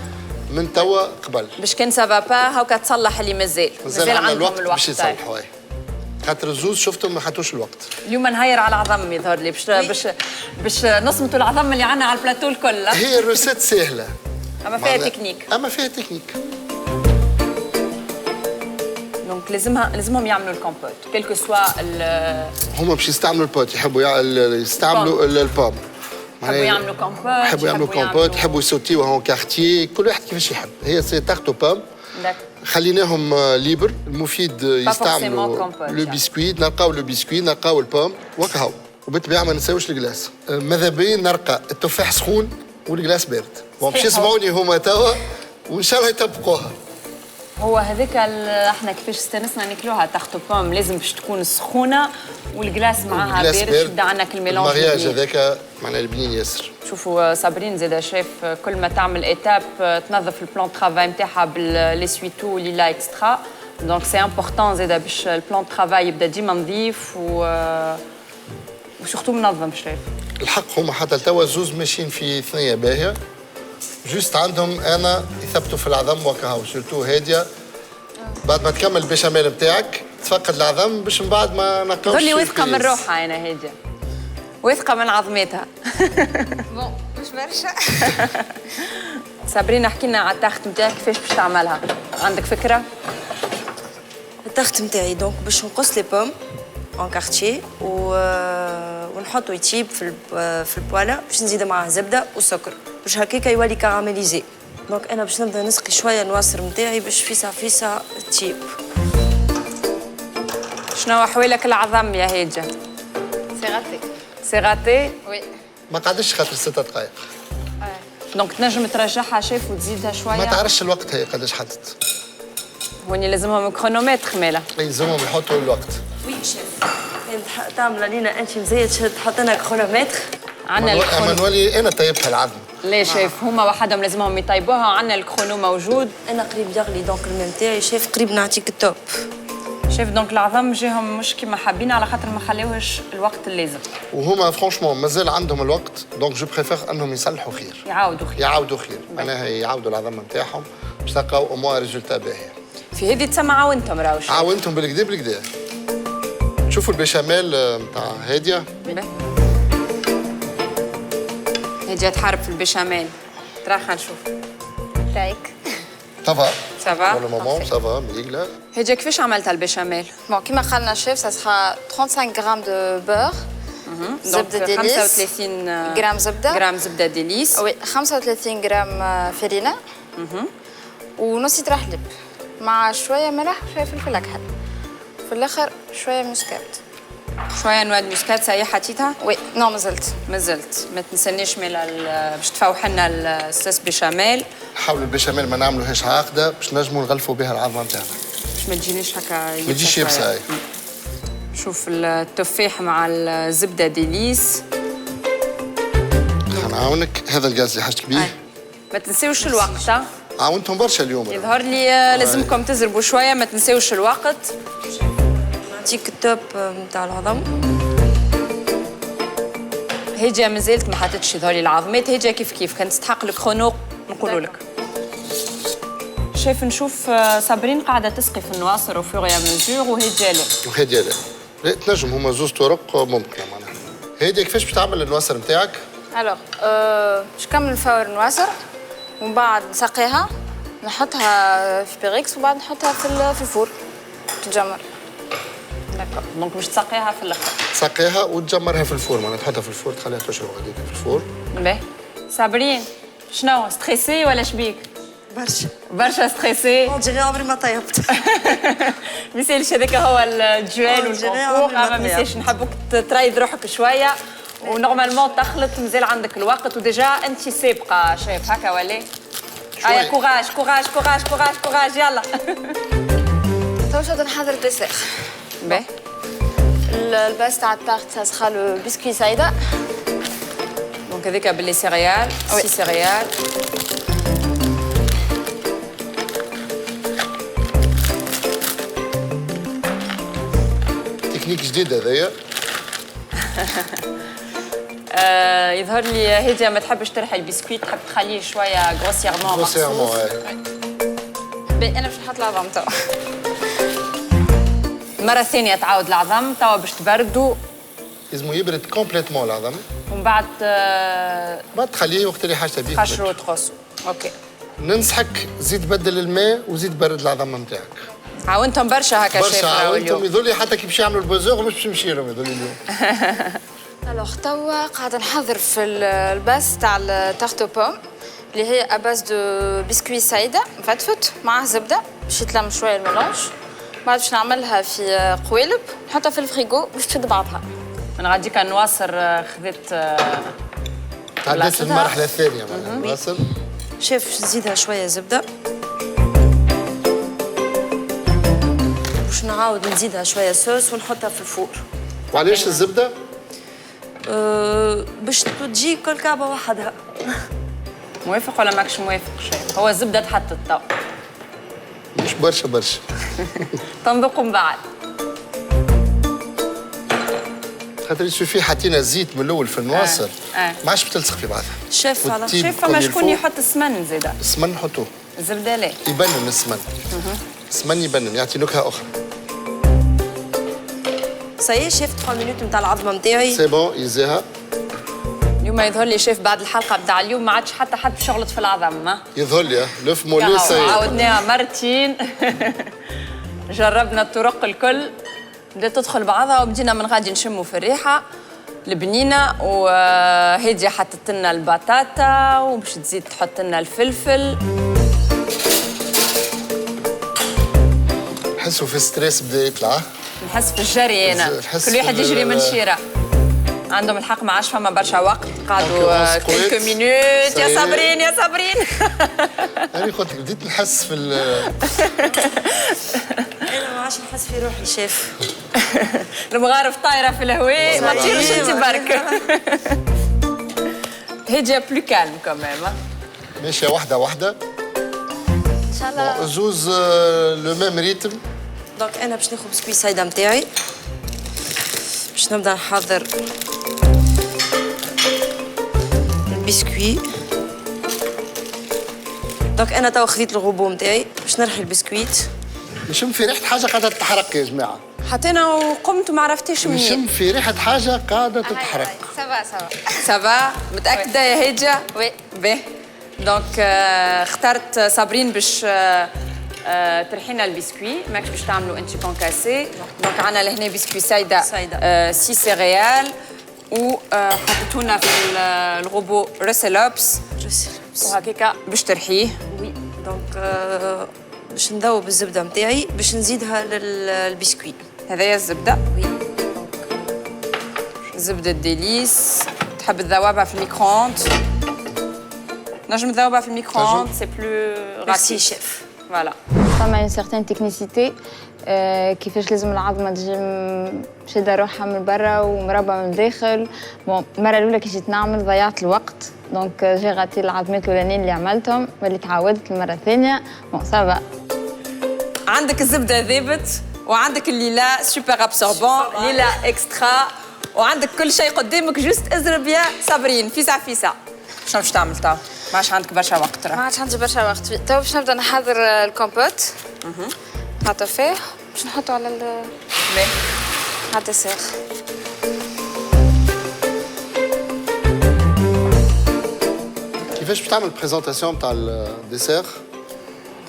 Speaker 2: من توا قبل
Speaker 1: باش كان سافا با هاكا تصلح اللي مازال عندهم الوقت
Speaker 2: باش يصلحوا. خاطر الزوز شفتهم ما حطوش الوقت.
Speaker 1: اليوم نهير على العظم يظهر لي باش نصمتوا العظم اللي عندنا على البلاتو الكل.
Speaker 2: هي الروسيت سهله
Speaker 1: اما فيها تكنيك. دونك لازمهم يعملوا الكومبوت كيلكو سوا.
Speaker 2: هما باش يستعملوا البوت يحبوا يستعملوا البام. يحبوا يعملوا كومبوت يحبوا يسوتيوها اون كارتيي كل واحد كيفاش يحب. هي سي تارتو بام خليناهم ليبر. المفيد يستعملوا لو بسكويت نلقاو لو بسكويت نلقاو البام وكهو. وبالطبيعه ما نساوش الكلاس. ماذا بيا نلقى التفاح سخون والكلاس بارد. باش يسمعوني هما توا وان شاء الله يطبقوها.
Speaker 1: هو هذاك احنا كيفاش استانسنا ناكلوها تاختو بوم لازم باش تكون سخونه والكلاس معاها بارد يبدا عندك الميلونج.
Speaker 2: المارياج هذاك معناها البنين ياسر.
Speaker 1: شوفوا صابرين زاده شيف كل ما تعمل ايتاب تنظف البلان ترافاي نتاعها بالليسويتو اللي لا اكسترا. دونك سي امبورطون زاده باش البلان ترافاي يبدا ديما نظيف وسورتو منظم شيف.
Speaker 2: الحق هما حتى توا زوز ماشيين في ثنيه باهيه. جوست عندهم انا يثبتوا في العظم وكهو سورتو هاديه. بعد ما تكمل البيشاميل نتاعك تفقد العظم باش من بعد ما نقاوش.
Speaker 1: تقول لي واثقه من روحها انا هاديه واثقه من عظمتها.
Speaker 3: بون مش برشا.
Speaker 1: صابرين احكي لنا على التاخت نتاعك كيفاش باش تعملها، عندك فكره؟
Speaker 4: التاخت نتاعي دونك باش نقص لي بوم اون كارتيي ونحطو يطيب في البواله باش نزيد معاه زبده وسكر باش هكاكا يولي كاراميليزي. دونك انا باش نبدا نسقي شويه النواصر نتاعي باش فيسا تطيب.
Speaker 1: شنو احوالك العظم يا هاجه؟ سي غاتي
Speaker 3: وي
Speaker 2: ما قعدش خاطر 6 دقائق.
Speaker 1: دونك تنجم ترجعها شيف وتزيدها شويه.
Speaker 2: ما تعرفش الوقت هي قداش حطت.
Speaker 1: هوني لازمهم كرونومتر مالا.
Speaker 2: لازمهم يحطوا الوقت.
Speaker 4: وي شيف تعمل علينا انت مزيد تحط لنا كرونومتر.
Speaker 1: عندنا الكرونو.
Speaker 2: اما نولي انا طيبتها العظم.
Speaker 1: ليه شيف هما وحدهم لازمهم يطيبوها وعندنا الكرونو موجود.
Speaker 4: انا قريب يغلي دونك الماء نتاعي شيف قريب نعطيك التوب.
Speaker 1: شيف دونك العظم جاهم مش كيما حابين على خاطر ما خليوهش الوقت اللازم.
Speaker 2: وهما فرانشمون مازال عندهم الوقت دونك جو بريفير انهم يصلحوا خير.
Speaker 1: يعاودوا خير.
Speaker 2: معناها يعاودوا العظم نتاعهم باش تلقاو او موان ريزولتا باهي.
Speaker 1: في هذه تسمى عاونتهم راهو.
Speaker 2: عاونتهم بالكدا. شوفوا البيشاميل نتاع هاديه.
Speaker 1: هاديه تحارب في البيشاميل. تراخا نشوف.
Speaker 3: رايك؟
Speaker 1: سافا
Speaker 2: pour le moment ça va مليقله.
Speaker 1: هاديه كيفاش عملتها البيشاميل؟
Speaker 3: بون كيما قالنا الشيف ça sera 35 غرام دو بور. زبده ديليس
Speaker 1: 35
Speaker 3: غرام
Speaker 1: زبده ديليس.
Speaker 3: وي 35 غرام فرينه. ونص لتر حليب مع شويه ملح وشويه فلفل اكحل. في الاخر شويه مسكات.
Speaker 1: شويه نواد مسكات ساي حطيتها؟
Speaker 3: وي نو مازلت
Speaker 1: ما تنسنيش باش تفوح لنا الصوص بيشاميل.
Speaker 2: نحاولوا البيشاميل ما نعملوهاش عاقده باش نجموا نغلفوا بها العظمه نتاعنا.
Speaker 1: باش ما تجينيش هكا
Speaker 2: ما تجيش يبسه.
Speaker 1: شوف التفاح مع الزبده ديليس.
Speaker 2: نعاونك هذا الغاز اللي حاجتك بيه.
Speaker 1: ما تنسيوش الوقت.
Speaker 2: عاونتهم برشا اليوم.
Speaker 1: يظهر لي لازمكم تزربوا شويه ما تنسيوش الوقت.
Speaker 4: نعطيك التوب نتاع العظم.
Speaker 1: هيجا مازالت ما حطيتش يظهر لي العظمات. هيجا كيف كانت تستحق الكرونو نقولوا لك. شايف نشوف صابرين قاعده تسقي في النواصر وفور يا مزور
Speaker 2: وهاديه لا تنجم هما زوز طرق ممكنه معناها. هاديه كيفاش باش تعمل النواصر نتاعك؟
Speaker 3: الوغ باش نكمل فور النواصر ومن بعد نسقيها نحطها في بيريكس وبعد نحطها في الفور تتجمر.
Speaker 1: داكور دونك باش تسقيها في الاخر.
Speaker 2: تسقيها وتجمرها في الفور معناها تحطها في الفور تخليها تشرب هذيك في الفور.
Speaker 1: باهي صابرين شنو ستريسي ولا شبيك؟ برشا ستريسي.
Speaker 4: ديري عمري ما طيبت.
Speaker 1: ميسالش هذاك هو الجوال والكونفور. اما ميسالش نحبوك تريض روحك شويه ونورمالمون تخلط مازال عندك الوقت وديجا انت سابقه شايف هكا ولا؟ هيا كوراج كوراج كوراج كوراج كوراج يلا.
Speaker 3: تو شو نحضر الديسير.
Speaker 1: باهي.
Speaker 3: الباس تاع التارت ça sera le biscuit saïda.
Speaker 1: دونك هذيك باللي سيريال، سي سيريال.
Speaker 2: تكنيك جديد هذايا.
Speaker 1: يظهر لي هديه ما تحبش ترحي البسكويت، تحب تخليه شويه غروسيرمون
Speaker 2: غروسيرمون.
Speaker 3: باهي انا باش نحط العظم تو.
Speaker 1: المره الثانيه تعاود العظم توا باش تبردوا
Speaker 2: لازم يبرد كومبليتمون العظم.
Speaker 1: ومن بعد
Speaker 2: بعد تخليه وقت اللي حاجته بيه.
Speaker 1: تقشروا وتقصوا. اوكي.
Speaker 2: ننصحك زيد بدل الماء وزيد برد العظم نتاعك.
Speaker 1: عاونتهم برشا هكا شيف
Speaker 2: برشا عاونتهم
Speaker 1: اليوم.
Speaker 2: يظل لي حتى كي باش يعملوا البوزور مش باش نمشي لهم يظل اليوم.
Speaker 3: الوغ توا قاعده نحضر في الباس تاع التارت بوم اللي هي اباس دو بسكوي سايده مفتفت معاه زبده باش يتلم شويه الميلونج. بعد باش نعملها في قوالب نحطها في الفريغو باش تشد بعضها.
Speaker 1: من غاديك نواصر خذيت
Speaker 2: تعديت المرحله الثانيه معناها واصل.
Speaker 4: شيف باش نزيدها شويه زبده، باش نعاود نزيدها شويه صوص ونحطها في الفور.
Speaker 2: وعلاش الزبده؟
Speaker 4: باش تجي كل كعبه وحدها.
Speaker 1: موافق ولا ماكش موافق شيف؟ هو الزبده تحطت تو.
Speaker 2: مش برشا برشا.
Speaker 1: تنذوقوا من بعد.
Speaker 2: خاطر يسوفي حطينا الزيت من الاول في النواصر ما عادش بتلصق في بعضها.
Speaker 4: شيف على
Speaker 1: شيف فما شكون يحط السمن زاده؟
Speaker 2: السمن نحطوه.
Speaker 1: الزبده لا.
Speaker 2: يبنن السمن. السمن يبنن يعطي نكهه اخرى.
Speaker 4: سي شيف 3 مينوت نتاع العظمه نتاعي.
Speaker 2: سي بون يزيها.
Speaker 1: اليوم يظهر لي شيف بعد الحلقه بتاع اليوم ما عادش حتى حد باش يغلط في العظم. ها
Speaker 2: يظهر لي لف مولي سي.
Speaker 1: عاودناها مرتين. جربنا الطرق الكل، بدات تدخل بعضها وبدينا من غادي نشموا في الريحه البنينه. وهديه حطت لنا البطاطا وباش تزيد تحط لنا الفلفل.
Speaker 2: نحسوا في ستريس بدا يطلع.
Speaker 1: نحس في الجري انا، كل واحد يجري من شيره. عندهم الحق ما عادش فما برشا وقت، قعدوا كلكو مينوت. يا صابرين يا صابرين.
Speaker 2: انا قلت بديت نحس في
Speaker 4: انا ما عادش نحس في روحي شيف.
Speaker 1: المغارف طايره في الهواء، ما تطيرش انت برك. هي بلو كالم كمان.
Speaker 2: ماشيه واحده واحده
Speaker 3: ان شاء الله.
Speaker 2: زوز لو ميم ريتم.
Speaker 4: دونك انا باش ناخذ بسكوي سايده نتاعي باش نبدا نحضر البسكوي. دونك انا توا خذيت الغوبو نتاعي باش نرحي البسكويت.
Speaker 2: نشم في ريحه حاجه قاعده تتحرك يا جماعه.
Speaker 1: حتى انا وقمت وما عرفتيش منين.
Speaker 2: نشم في ريحه حاجه قاعده تتحرك.
Speaker 3: سافا سافا
Speaker 1: سافا متاكده يا هيجه؟
Speaker 3: وي.
Speaker 1: باهي. دونك اخترت صابرين باش ترحينا البسكوي، ماكش باش تعملوا انت كونكاسي. دونك عندنا لهنا بسكوي سايده سي سيريال وحطيتونا في الغوبو ريسيلوبس وهكاكا باش ترحيه.
Speaker 4: وي دونك باش نذوب الزبده نتاعي باش نزيدها للبسكوي.
Speaker 1: هذايا الزبده.
Speaker 4: وي
Speaker 1: زبده ديليس. تحب تذوبها في الميكرووند؟ نجم تذوبها في الميكرووند سي بلو
Speaker 4: ميرسي شيف.
Speaker 1: فوالا.
Speaker 3: فما اون سيغتان تكنيسيتي كيفاش لازم العظمه تجي شاده روحها من برا ومربى من الداخل. بون المره الاولى كي جيت نعمل ضيعت الوقت، دونك جي غاتي العظمات الاولانيين اللي عملتهم واللي تعودت المره الثانيه. بون سافا.
Speaker 1: عندك الزبده ذابت وعندك اللي لا سوبر ابسوربون اللي لا اكسترا وعندك كل شيء قدامك، جوست اضرب يا صابرين فيسع فيسع. شنو باش تعمل تو؟ ما عادش عندك برشا وقت
Speaker 3: ما عادش عندي برشا وقت. تو باش نبدا نحضر الكومبوت. نحطو فيه باش نحطو على على الدسير.
Speaker 2: كيفاش باش تعمل بريزونطاسيون تاع الديسير؟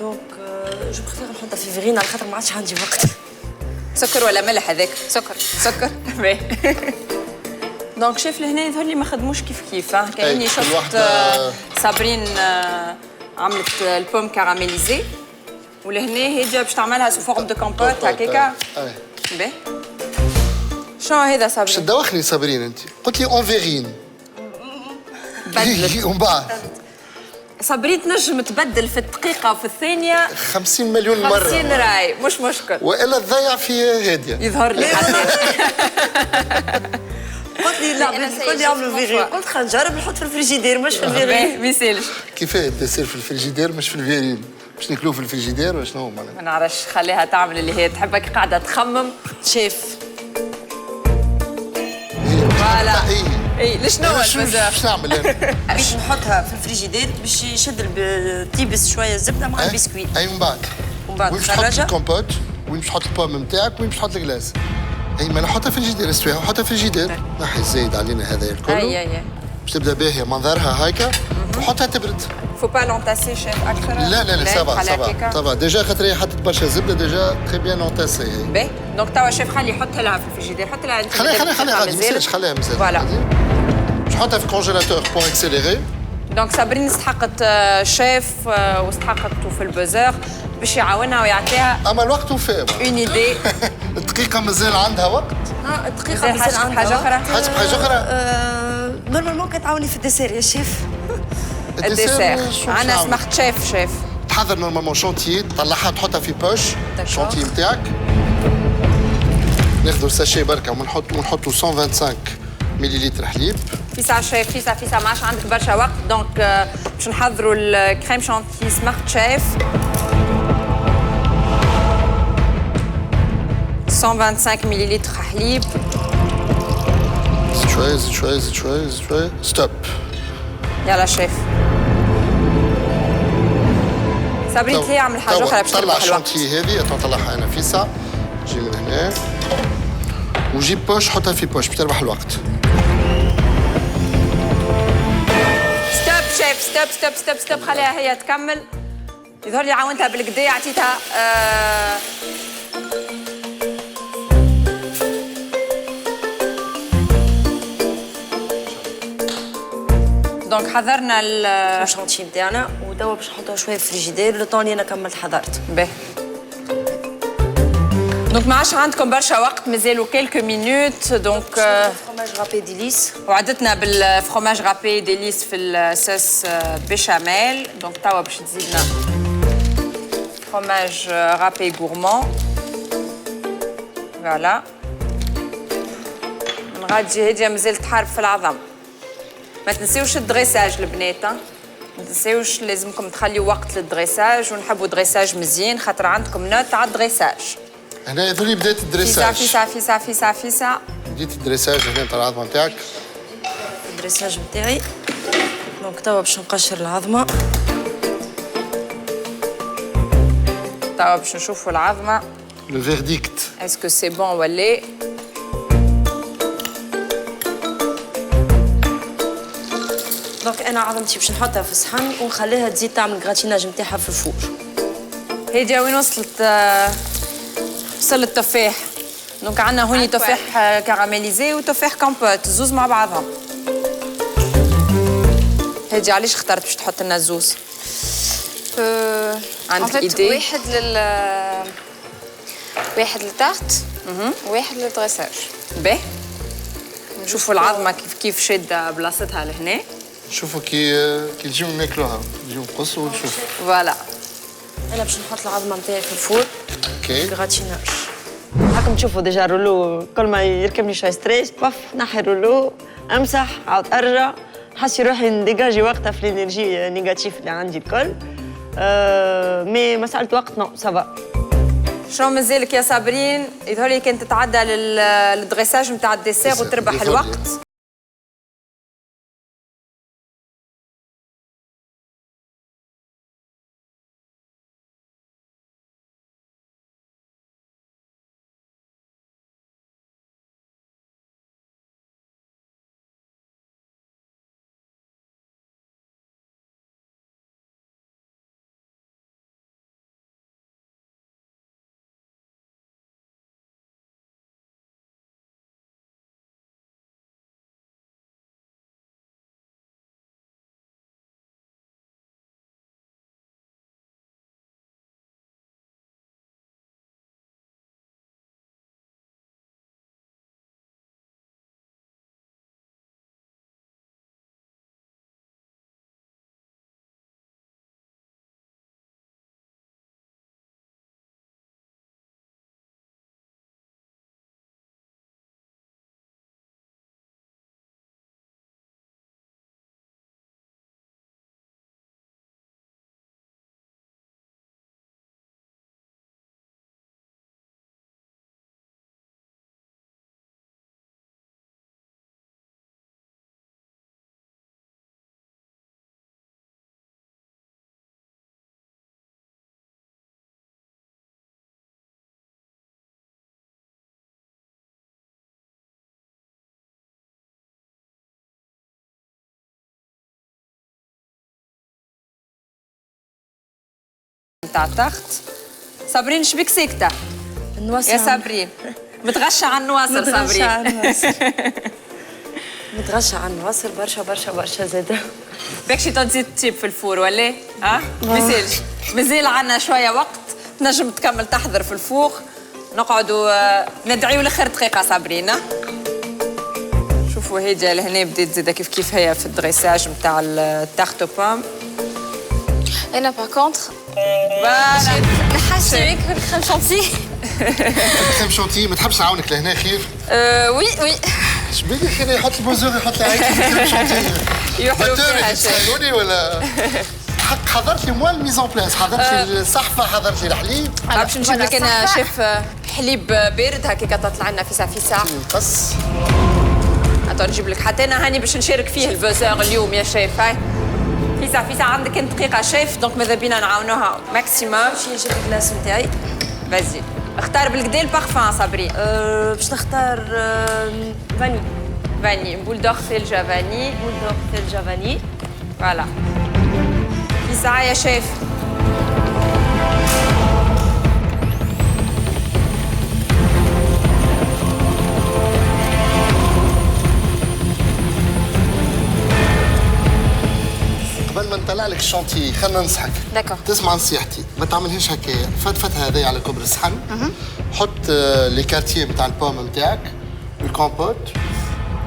Speaker 4: دونك جو بريفير نحطها في فيغين على خاطر ما عادش عندي وقت.
Speaker 1: سكر ولا ملح هذاك؟ سكر. سكر. باهي. دونك شايف لهنا يظهر لي ما خدموش كيف كيف. كأني شفت صابرين عملت البوم كاراميليزي ولهنا هي باش تعملها سو فورم دو كومبوت هكاكا. باهي. شنو هذا صابرين؟
Speaker 2: باش تدوخني صابرين انت. قلت لي اون فيغين.
Speaker 1: بدلت.
Speaker 2: ومن بعد
Speaker 1: صابرين تنجم تبدل في الدقيقة وفي الثانية
Speaker 2: 50 مليون مرة
Speaker 1: 50 راي مش مشكل
Speaker 2: والا تضيع في هاديه.
Speaker 1: يظهر لي
Speaker 4: قلت لي لا قلت لي عملوا فيغي، قلت خلينا نجرب نحط في الفريجيدير مش في الفيغي.
Speaker 1: ما يسالش
Speaker 2: كيفاه الدسير في الفريجيدير مش في الفيرين؟ باش ناكلوه في الفريجيدير ولا شنو معناها؟
Speaker 1: ما نعرفش خليها تعمل اللي هي تحبك قاعدة تخمم
Speaker 4: شيف
Speaker 1: فوالا
Speaker 2: اي
Speaker 1: اي لشنو هو البزار
Speaker 2: باش نعمل انا؟
Speaker 4: باش نحطها في الفريجيدير باش يشد تيبس شويه الزبده مع البسكويت.
Speaker 2: اي من بعد
Speaker 4: ومن بعد
Speaker 2: وين باش تحط
Speaker 4: تخرجها.
Speaker 2: الكومبوت، وين باش تحط البوم نتاعك، وين باش تحط الكلاس. اي ما نحطها في الجدير استويها وحطها في الجدير. نحي الزايد علينا هذا الكل
Speaker 1: اي
Speaker 2: باش تبدا باهيه منظرها هكا وحطها تبرد.
Speaker 1: فو با لونتاسي شيف اكثر
Speaker 2: لا سافا ديجا خاطر هي حطت برشا زبده ديجا تري بيان اونتاسي.
Speaker 1: باهي دونك توا شيف خلي حط لها في الفريجيدير حط لها
Speaker 2: خليها غادي مازالش خليها مازال.
Speaker 1: فوالا
Speaker 2: باش نحطها في الكونجيلاتور بور اكسيليري.
Speaker 1: دونك صابرين استحقت شيف واستحقت في البزار باش يعاونها ويعطيها
Speaker 2: اما الوقت وفاه
Speaker 1: اون ايدي.
Speaker 2: الدقيقه مازال عندها وقت.
Speaker 4: دقيقه
Speaker 1: مازال
Speaker 4: مازال عندها
Speaker 1: حاجة أخرى؟
Speaker 2: حاجه اخرى.
Speaker 4: نورمالمون كتعاوني في الديسير يا شيف.
Speaker 1: الديسير
Speaker 2: شو
Speaker 1: عندنا
Speaker 2: نعمل؟
Speaker 1: سمحت شيف
Speaker 2: تحضر نورمالمون شونتيي تطلعها تحطها في بوش شونتيي نتاعك. ناخذوا الساشي بركه ونحطوا 125 مليلتر حليب.
Speaker 1: فيسا شيف فيسا ما عادش عندك برشا وقت دونك باش نحضروا الكريم شانتي سمارت شيف 125 مليلتر حليب.
Speaker 2: زيد شويه زيد شويه زيد شويه زيد شويه ستوب.
Speaker 1: يلا شيف صابرين تلاقي يعمل حاجه اخرى باش
Speaker 2: طلع
Speaker 1: تربح الوقت.
Speaker 2: الشونتيي هذه نطلعها انا فيسا. جي من هنا وجيب بوش حطها في بوش باش تربح الوقت.
Speaker 1: ستوب شيف ستوب خليها هي تكمل. يظهر لي عاونتها بالكدا عطيتها دونك حضرنا
Speaker 4: الشونتي نتاعنا وتوا باش نحطوها شويه في الفريجيدير لو طون اللي انا كملت حضرت.
Speaker 1: باهي دونك ما عادش عندكم برشا وقت مازالوا كيلكو مينوت دونك
Speaker 4: فروماج رابي ديليس
Speaker 1: وعدتنا بالفرomage رابي ديليس في الصوص بيشاميل دونك توا باش تزيدنا fromage رابي gourmand فوالا. نغادي هادية مازالت تحارب في العظم. ما تنسيوش الدريساج البنات ما تنسيوش لازمكم تخليوا وقت للدريساج ونحبوا دريساج مزيان خاطر عندكم نوت على الدريساج.
Speaker 2: هنا يظهر بدايه الدريساج.
Speaker 1: فيسا
Speaker 2: بديت الدريساج هنا تاع العظمه نتاعك.
Speaker 4: الدريساج نتاعي دونك توا باش نقشر العظمه.
Speaker 1: توا باش نشوفوا العظمه
Speaker 2: لو فيرديكت
Speaker 1: اسكو سي بون ولا.
Speaker 4: دونك انا عظمتي باش نحطها في صحن ونخليها تزيد تعمل جراتيناج نتاعها في الفور.
Speaker 1: هادي وين وصلت وصل التفاح دونك عندنا هوني تفاح كراميليزي وتفاح كومبوت زوز مع بعضهم. هادي علاش اخترت باش تحط لنا الزوز؟ عندك ايدي؟
Speaker 3: واحد لتحت وواحد للدريساج.
Speaker 1: باهي نشوفوا العظمه كيف شاده بلاصتها لهنا.
Speaker 2: شوفوا كي نجيو ناكلوها نجيو نقصوا ونشوفوا.
Speaker 1: فوالا
Speaker 4: انا باش نحط العظمه نتاعي في الفور
Speaker 2: اوكي
Speaker 4: جراتيناج. راكم تشوفوا ديجا رولو كل ما يركبني شويه ستريس باف نحي رولو امسح عاود ارجع حاسي روحي نديجاجي وقتها في الانرجي نيجاتيف اللي عندي الكل. مي مساله وقت نو سافا.
Speaker 1: شنو مازالك يا صابرين؟ يظهر لي كان تتعدى للدريساج نتاع الديسير وتربح الوقت. متاع التخت. صابرين شبيك ساكتة؟
Speaker 4: النواصر
Speaker 1: يا صابرين متغشة على النواصر صابرين.
Speaker 4: متغشى على النواصر برشا برشا برشا زاده.
Speaker 1: باكشي تزيد تجيب في الفور ولا؟ ها؟ مازالش مازال عندنا شوية وقت تنجم تكمل تحضر في الفوق. نقعدوا ندعيو لاخر دقيقة صابرين. شوفوا هيجا لهنا بديت زاده كيف هي في الدريساج نتاع التارت بوم.
Speaker 3: انا باغ كونتر
Speaker 1: فوالا
Speaker 3: نحس بيك في الكريم شانتي.
Speaker 2: كريم شونتي ما تحبش نعاونك لهنا خير؟
Speaker 3: وي
Speaker 2: شبيك خير يحط البوزور يحط لي عيني في كريم شونتي.
Speaker 1: يحلو فيها شيء.
Speaker 2: تسالوني ولا حق حضرت لي موا الميزون بلاس، حضرت لي الصحفه، حضرت لي الحليب.
Speaker 1: باش نجيب لك انا شيف حليب بارد هكاك تطلع لنا في ساعه.
Speaker 2: نقص
Speaker 1: عطوا نجيب لك حتى انا هاني باش نشارك فيه البوزور اليوم يا شيف. هاي في ساعه عندك انت دقيقه شيف دونك ماذا بينا نعاونوها ماكسيموم.
Speaker 4: باش نجيب الكلاس نتاعي.
Speaker 1: فازي اختار بالكدا البارفان صابرين.
Speaker 4: باش نختار فاني.
Speaker 1: فاني بول دور ثلجة فاني.
Speaker 4: بول دور ثلجة فاني.
Speaker 1: فوالا في ساعه يا شيف.
Speaker 2: قبل ما نطلع لك الشونتي خلينا ننصحك.
Speaker 3: داكور.
Speaker 2: تسمع نصيحتي ما تعملهاش هكايا، فتفت هذايا على كبر الصحن. حط لي كارتيي نتاع البوم نتاعك والكومبوت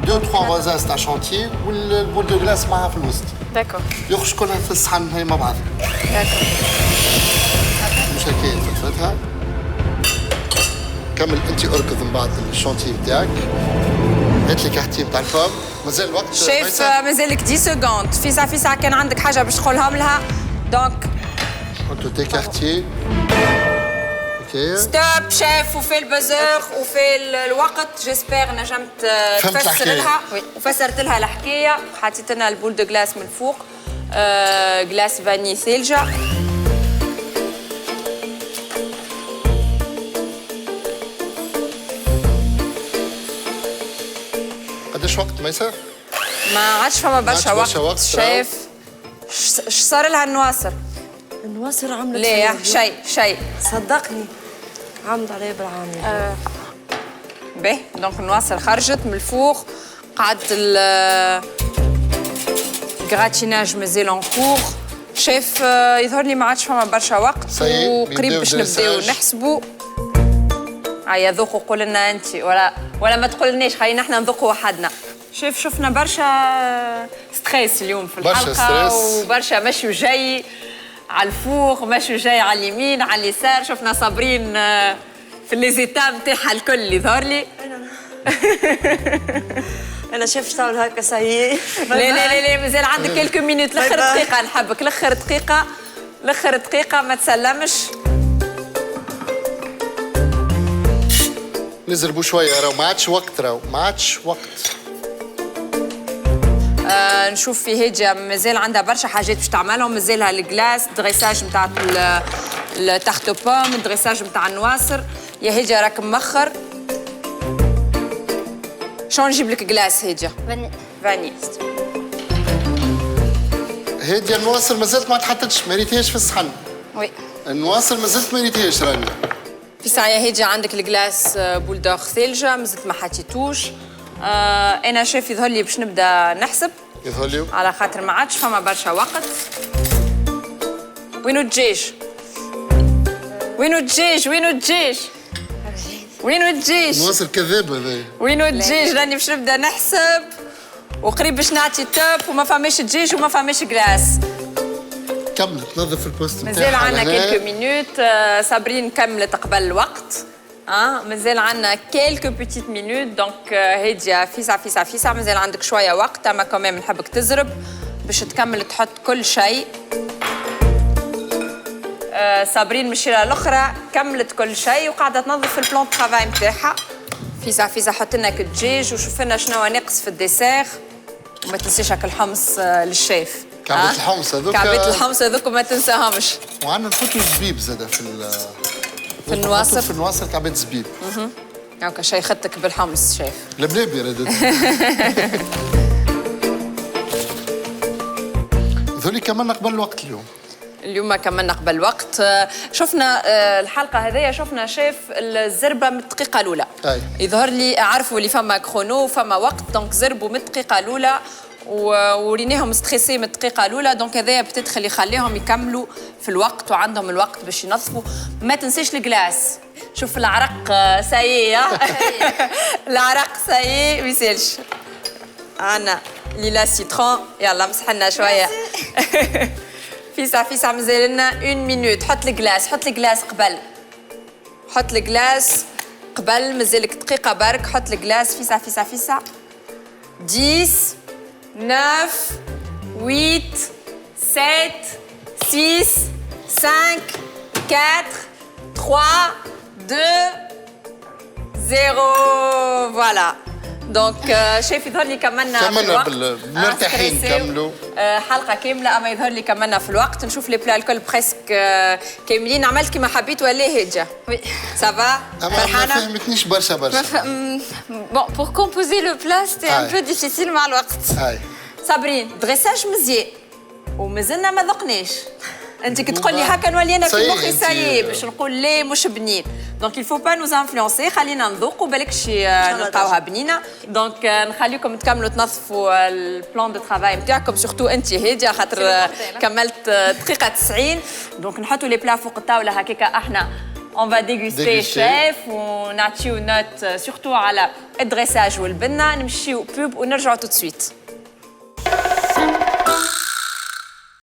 Speaker 2: 2-3 رزاز تاع شونتي والبول دو غلاس معها في الوسط.
Speaker 3: داكور
Speaker 2: يخرج كلها في الصحن هي مع بعض.
Speaker 3: داكور.
Speaker 2: مش هكايا فتفتها. كمل انت اركض من بعد الشونتي نتاعك. هات لي كارتيي نتاع البوم. مازال الوقت
Speaker 1: شيف مازالك 10 سكوند. في ساعه كان عندك حاجه باش تقولهم لها دونك
Speaker 2: حطوا دي كارتيي. اوكي
Speaker 1: ستوب شيف. وفي البزور وفي الوقت جيسبر نجمت
Speaker 2: فهمت
Speaker 1: تفسر
Speaker 2: الحكاية.
Speaker 1: لها وفسرت لها الحكايه. حطيت لنا البول دو غلاس من فوق. غلاس فاني ثلجه.
Speaker 2: قداش وقت ميسر؟
Speaker 1: ما عادش فما برشا
Speaker 2: ما عادش برشا
Speaker 1: وقت
Speaker 2: وقت،
Speaker 1: شيف. اش صار لها النواصر؟
Speaker 4: النواصر عملت
Speaker 1: لا شيء
Speaker 4: صدقني عملت عليه بالعامل.
Speaker 1: باهي دونك النواصر خرجت من الفوق. قعدت الغراتيناج مازال اون كور. شيف يظهر لي ما عادش فما برشا وقت
Speaker 2: صحيح،
Speaker 1: وقريب
Speaker 2: بيبداو
Speaker 1: باش نبداو
Speaker 2: الدريساج.
Speaker 1: نحسبوا. هيا ذوقوا قول لنا انت ولا ما تقولناش خلينا احنا نذوقوا وحدنا. شيف شفنا برشا ستريس اليوم في
Speaker 2: برشا
Speaker 1: الحلقه
Speaker 2: ستريس.
Speaker 1: وبرشا مشي وجاي على الفوق مشي وجاي على اليمين على اليسار. شفنا صابرين في ليزيتا نتاعها الكل يظهر لي.
Speaker 4: انا شايف شتعمل هكا سايي.
Speaker 1: لا مازال عندك كيلكو مينوت. لاخر
Speaker 4: باي باي.
Speaker 1: دقيقة نحبك لاخر دقيقة ما تسلمش.
Speaker 2: نزربوا شويه راهو ما عادش وقت
Speaker 1: نشوف في هيجا مازال عندها برشا حاجات باش تعملهم. مازالها الكلاس دريساج نتاع التارت بوم الدريساج نتاع النواصر. يا هيجا راك مخر. شلون نجيب لك كلاس هيجا؟ فاني.
Speaker 2: هادي النواصر مازالت ما تحطتش، ما ريتهاش في الصحن.
Speaker 3: وي
Speaker 2: النواصر مازالت ما ريتهاش راني.
Speaker 1: في ساعة يا هيجا عندك الكلاس بول دور ثلجة مازلت ما حطيتوش. انا شايف يظهر لي باش نبدا نحسب
Speaker 2: يظهر لي
Speaker 1: على خاطر ما عادش فما برشا وقت. وينو الدجاج؟ وينو الدجاج؟
Speaker 2: النواصر كذاب هذايا.
Speaker 1: وينو الدجاج؟ راني باش نبدا نحسب وقريب باش نعطي توب وما فماش دجاج وما فماش كلاس.
Speaker 2: كمل تنظف البوست نتاعها.
Speaker 1: مازال عندنا
Speaker 2: لهنا.
Speaker 1: كيلكو مينوت. صابرين كملت قبل الوقت. مازال عندنا كيلكو بيتيت مينوت دونك هاديه في ساعه مازال عندك شويه وقت. اما كمان نحبك تزرب باش تكمل تحط كل شيء. صابرين مشيره الاخرى كملت كل شيء وقاعده تنظف في البلان ترافاي نتاعها. فيزا حط لنا الدجاج وشوف لنا شنو ناقص في الديسير. وما تنسيش هاك الحمص للشيف.
Speaker 2: كعبة الحمص هذوك.
Speaker 1: كعبة الحمص هذوك ما تنساهمش.
Speaker 2: وعندنا نحطوا زبيب زاده في
Speaker 1: النواصر.
Speaker 2: في النواصر كعبة زبيب.
Speaker 1: هاكا شي خدتك بالحمص شايف.
Speaker 2: لبلابي ردت. ذولي كمان قبل الوقت اليوم.
Speaker 1: اليوم كملنا قبل وقت شفنا الحلقه هذيا شفنا شيف الزربه من الدقيقه الاولى يظهر لي عرفوا اللي فما كرونو فما وقت دونك زربوا من الدقيقه الاولى وريناهم ستريسي من الدقيقه الاولى دونك هذايا بتدخل يخليهم يكملوا في الوقت وعندهم الوقت باش ينظفوا. ما تنسيش الجلاس شوف العرق سايي العرق سايي ما يسالش. عنا ليلا سيترون يلا مسح لنا شويه فيسع مازال لنا 1 مينوت. حط الجلاس قبل حط الجلاس قبل مازالك دقيقه برك. حط الجلاس فيسع 10 9 8 7 6 5 4 3 2 0 فوالا. دونك شايف يظهر لي كملنا
Speaker 2: مرتاحين كملوا
Speaker 1: حلقه كامله اما يظهر لي كملنا في الوقت. نشوف لي بلا الكل بريسك كاملين. عملت كيما حبيت ولا هجه؟
Speaker 3: وي
Speaker 1: سافا
Speaker 2: فرحانه؟ ما فهمتنيش برشا
Speaker 3: بون بور كومبوزي لو بلا سيتي ان بو ديفيسيل مع الوقت.
Speaker 1: صابرين دريساج مزيان ومازلنا ما ذقناش. انت كي تقول لي هكا نولي انا في مخي ساي باش نقول لا مش بنين. دونك الفو با نوز انفلونسي خلينا نذوقوا بالكش نلقاوها بنينه. دونك نخليكم تكملوا تنظفوا البلان دو ترافاي نتاعكم سورتو انت هاديه خاطر كملت دقيقه 90. دونك نحطوا لي بلا فوق الطاوله هكاكا احنا اون فا ديغوستي شيف ونعطيو نوت سورتو على الدريساج والبنه. نمشيو بوب ونرجعوا تو سويت.